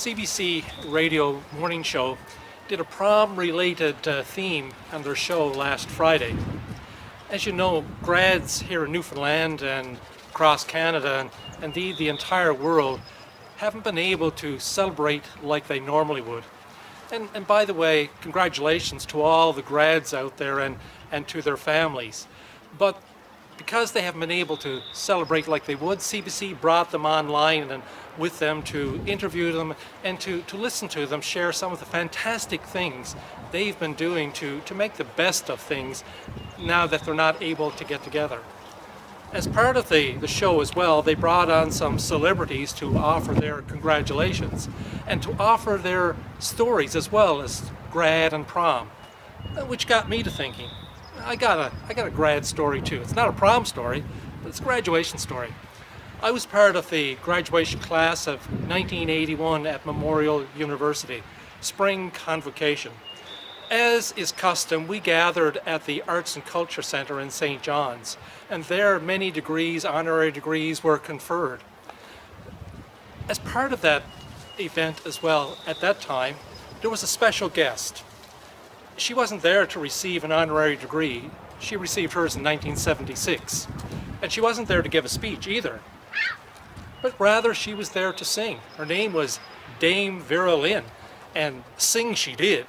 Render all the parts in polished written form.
CBC radio morning show did a prom-related theme on their show last Friday. As you know, grads here in Newfoundland and across Canada and indeed the entire world haven't been able to celebrate like they normally would. And by the way, congratulations to all the grads out there and to their families. But because they haven't been able to celebrate like they would, CBC brought them online and with them to interview them and to listen to them share some of the fantastic things they've been doing to make the best of things now that they're not able to get together. As part of the show as well, they brought on some celebrities to offer their congratulations and to offer their stories as well as grad and prom, which got me to thinking, I got a grad story too. It's not a prom story, but it's a graduation story. I was part of the graduation class of 1981 at Memorial University, spring convocation. As is custom, we gathered at the Arts and Culture Centre in St. John's, and there many degrees, honorary degrees, were conferred. As part of that event as well, at that time, there was a special guest. She wasn't there to receive an honorary degree. She received hers in 1976. And she wasn't there to give a speech either, but rather she was there to sing. Her name was Dame Vera Lynn, and sing she did.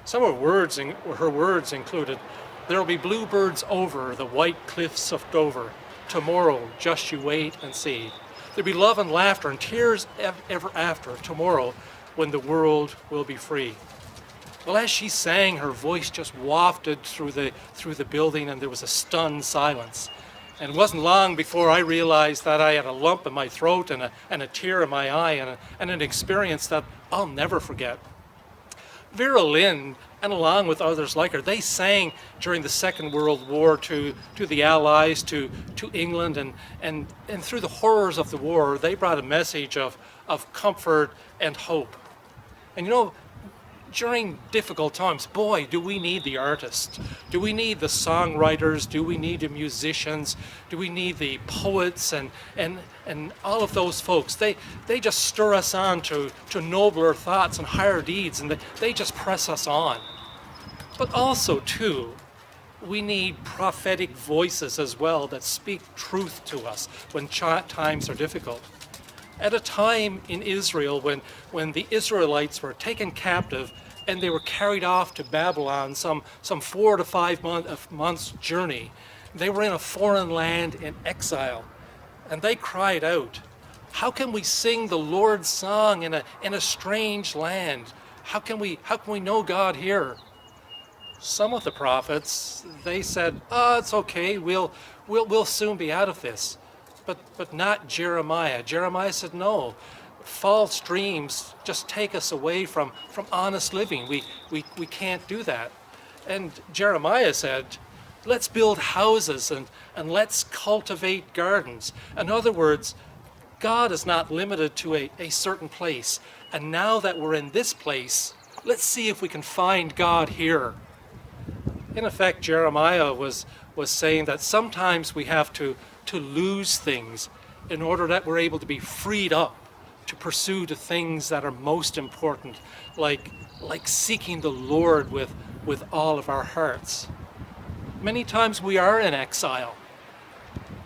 Some of her words included, "There'll be bluebirds over the white cliffs of Dover. Tomorrow, just you wait and see. There'll be love and laughter and tears ever after. Tomorrow, when the world will be free." Well, as she sang, her voice just wafted through the building, and there was a stunned silence. And it wasn't long before I realized that I had a lump in my throat and a tear in my eye and an experience that I'll never forget. Vera Lynn, and along with others like her, they sang during the Second World War to the Allies, to England, and through the horrors of the war, they brought a message of comfort and hope. And you know, during difficult times, boy, do we need the artists. Do we need the songwriters? Do we need the musicians? Do we need the poets and all of those folks? They just stir us on to nobler thoughts and higher deeds, and they just press us on. But also, too, we need prophetic voices as well that speak truth to us when times are difficult. At a time in Israel when the Israelites were taken captive and they were carried off to Babylon, some 4 to 5 months journey, they were in a foreign land in exile, and they cried out, "How can we sing the Lord's song in a strange land? How can we know God here?" Some of the prophets, they said, "Oh, it's okay, we'll soon be out of this." But not Jeremiah. Jeremiah said, "No, false dreams just take us away from honest living. We can't do that." And Jeremiah said, "Let's build houses and let's cultivate gardens." In other words, God is not limited to a certain place. And now that we're in this place, let's see if we can find God here. In effect, Jeremiah was saying that sometimes we have to lose things in order that we're able to be freed up to pursue the things that are most important, like seeking the Lord with all of our hearts. Many times we are in exile.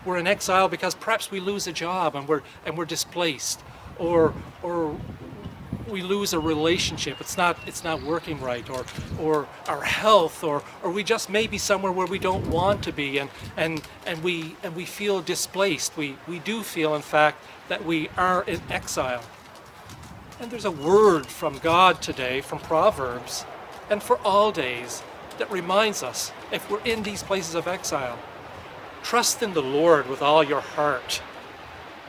We're in exile because perhaps we lose a job and we're displaced, or we lose a relationship, it's not working right, or our health, or we just may be somewhere where we don't want to be, and we feel displaced. We do feel, in fact, that we are in exile. And there's a word from God today, from Proverbs, and for all days, that reminds us, if we're in these places of exile, trust in the Lord with all your heart.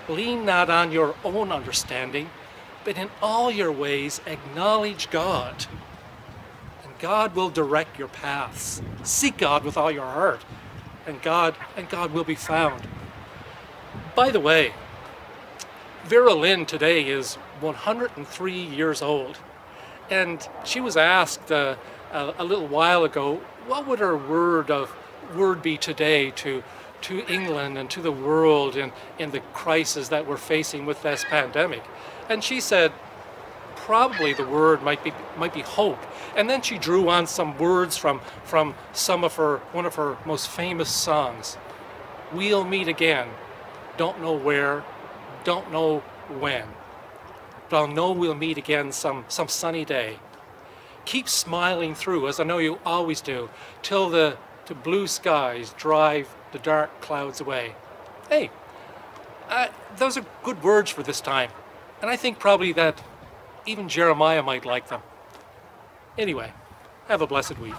Lean not on your own understanding, but in all your ways acknowledge God, and God will direct your paths. Seek God with all your heart, and God will be found. By the way, Vera Lynn today is 103 years old, and she was asked a little while ago, what would her word be today to England and to the world in the crisis that we're facing with this pandemic? And she said, probably the word might be hope. And then she drew on some words from one of her most famous songs. We'll meet again. Don't know where, don't know when. But I'll know we'll meet again some sunny day. Keep smiling through, as I know you always do, till the blue skies drive the dark clouds away. Hey, those are good words for this time. And I think probably that even Jeremiah might like them. Anyway, have a blessed week.